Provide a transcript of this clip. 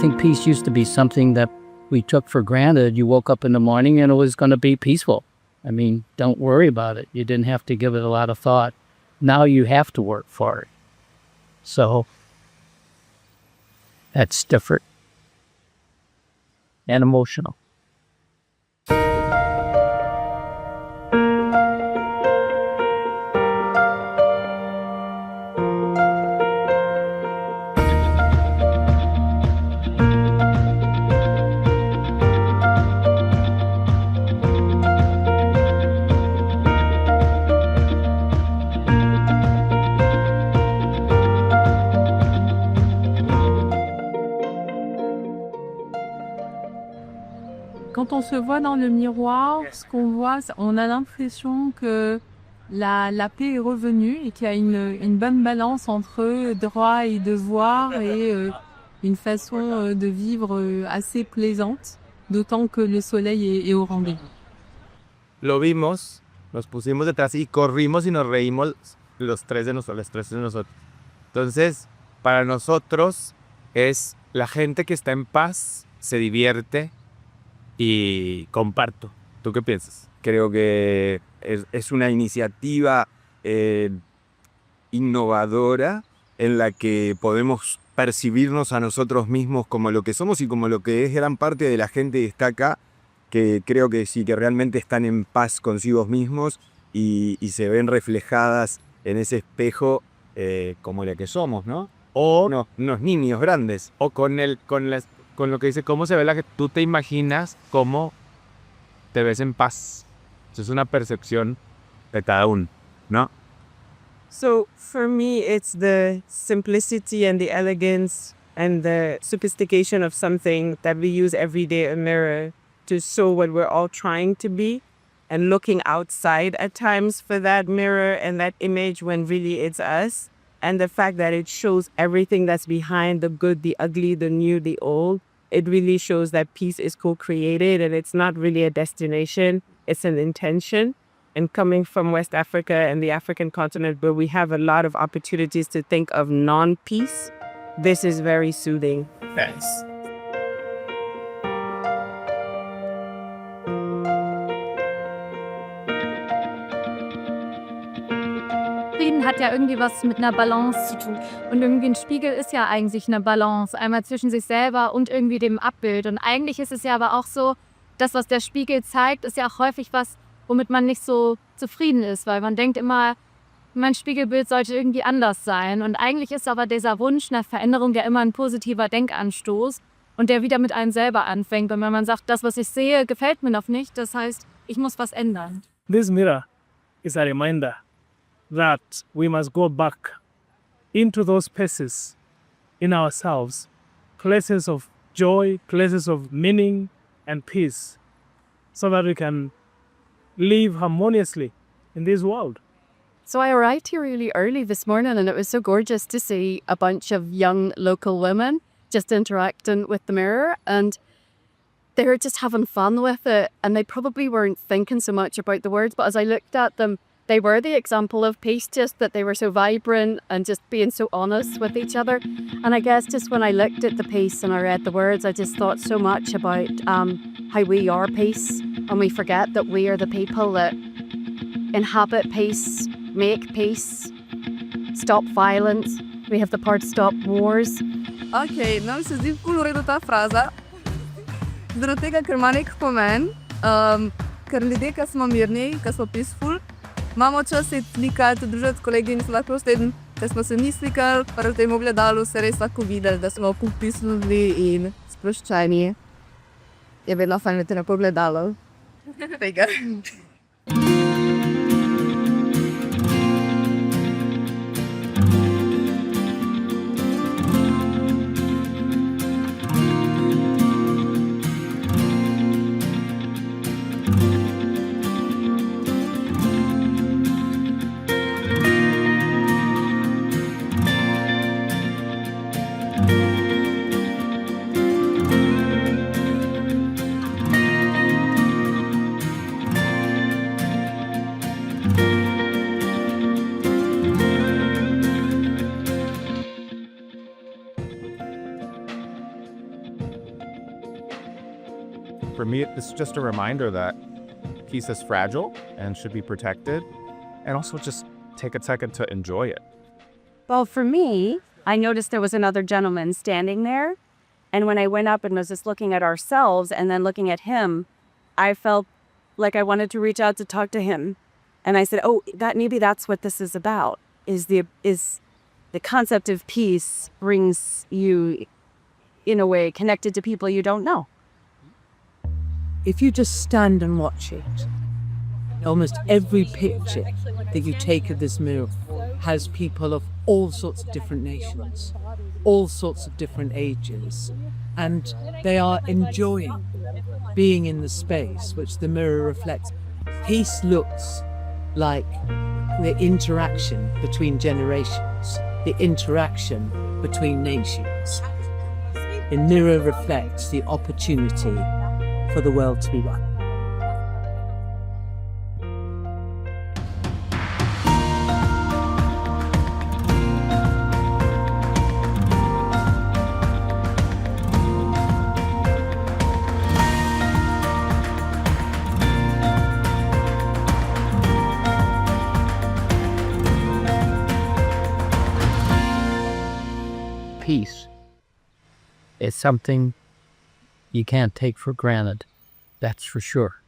think peace used to be something that we took for granted. You woke up in the morning and it was going to be peaceful. I mean, don't worry about it. You didn't have to give it a lot of thought. Now you have to work for it. So that's different and emotional. Quand on se voit dans le miroir, ce qu'on voit, on a l'impression que la paix est revenue et qu'il y a une bonne balance entre droit et devoir et une façon de vivre assez plaisante, d'autant que le soleil est au rendez-vous. Lo vimos, nos pusimos detrás y corrimos y nos reímos los tres de nosotros. Entonces, para nosotros es la gente que está en paz, se divierte y comparto. ¿Tú qué piensas? Creo que es una iniciativa innovadora en la que podemos percibirnos a nosotros mismos como lo que somos y como lo que es gran parte de la gente que está acá, que creo que sí, que realmente están en paz consigo mismos y se ven reflejadas en ese espejo como la que somos, ¿no? O no, unos niños grandes, o con lo que dice cómo se ve la que tú te imaginas cómo te ves en paz. Eso es una percepción de cada uno, ¿no? So for me, it's the simplicity and the elegance and the sophistication of something that we use every day, a mirror, to show what we're all trying to be, and looking outside at times for that mirror and that image when really it's us. And the fact that it shows everything that's behind the good, the ugly, the new, the old. It really shows that peace is co-created and it's not really a destination, it's an intention. And coming from West Africa and the African continent, where we have a lot of opportunities to think of non-peace, this is very soothing. Thanks. Frieden hat ja irgendwie was mit einer Balance zu tun. Und irgendwie ein Spiegel ist ja eigentlich eine Balance, einmal zwischen sich selber und irgendwie dem Abbild. Und eigentlich ist es ja aber auch so, das, was der Spiegel zeigt, ist ja auch häufig was, womit man nicht so zufrieden ist, weil man denkt immer, mein Spiegelbild sollte irgendwie anders sein. Und eigentlich ist aber dieser Wunsch nach Veränderung ja immer ein positiver Denkanstoß und der wieder mit einem selber anfängt. Und wenn man sagt, das, was ich sehe, gefällt mir noch nicht, das heißt, ich muss was ändern. This mirror is a reminder that we must go back into those spaces in ourselves, places of joy, places of meaning and peace, so that we can live harmoniously in this world. So I arrived here really early this morning and it was so gorgeous to see a bunch of young local women just interacting with the mirror, and they were just having fun with it, and they probably weren't thinking so much about the words, but as I looked at them, they were the example of peace, just that they were so vibrant and just being so honest with each other. And I guess just when I looked at the piece and I read the words, I just thought so much about how we are peace, and we forget that we are the people that inhabit peace, make peace, stop violence. We have the power to stop wars. Ok, nam se zdi ful v redu ta fraza, zaradi tega, ker ima nek pomen, ker ljudje, ki smo mirni, ki smo peaceful, imamo čas se slikati, družiti s kolegi in se lahko s tem, ker smo se mi slikali, pa v tem ogledalu se res lahko videli, da smo peacefulni in sproščeni. Je vedno fajn imeti na pogledalu. Tega. me, it's just a reminder that peace is fragile and should be protected, and also just take a second to enjoy it. Well, for me, I noticed there was another gentleman standing there. And when I went up and was just looking at ourselves and then looking at him, I felt like I wanted to reach out to talk to him. And I said, oh, maybe that's what this is about, is the concept of peace brings you, in a way, connected to people you don't know. If you just stand and watch it, almost every picture that you take of this mirror has people of all sorts of different nations, all sorts of different ages, and they are enjoying being in the space which the mirror reflects. Peace looks like the interaction between generations, the interaction between nations. The mirror reflects the opportunity for the world to be one. Peace is something you can't take for granted. That's for sure.